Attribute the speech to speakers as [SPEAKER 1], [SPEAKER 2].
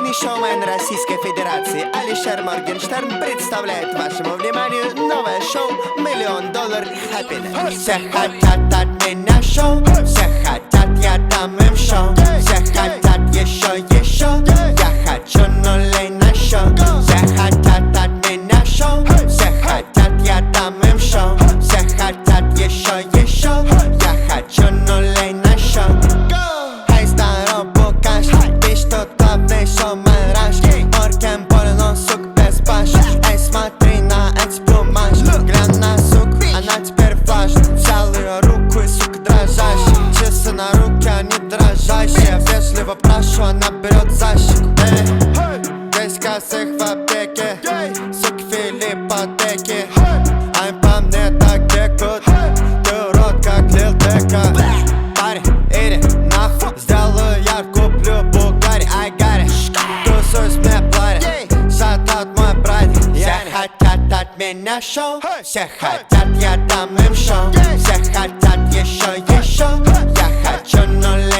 [SPEAKER 1] Главный шоумен Российской Федерации Алишер Моргенштерн представляет вашему вниманию новое шоу $1 000 000 Happiness. Все хотят от меня шоу, все хотят, я дам им шоу. Все хотят еще, я хочу нулей на шоу. Все хотят от меня шоу, все хотят, я дам им шоу. Все хотят еще, я хочу нулей на шоу. Эй, здорово, Букаш, ты что главный шоумен Раш? Морген больно, сук без баш. Эй, смотри на эти плюмаж. Глянь на сук, она теперь флаш. Взял ее руку и сук дрожащий. Часы на руке, они дрожащие. Вежливо прошу, она берет защиту. Здесь косых в аптеке, суки Филиппа Деки. Ай, по мне так текут, ты урод как Лил Дека. Парень, иди нахуй, сделаю я, куплю Бугари, I got it. Тусуюсь мне платят, шатаут мой братик. Все хотят от меня шоу, все хотят, я дам им шоу. Все хотят еще, я хочу нулей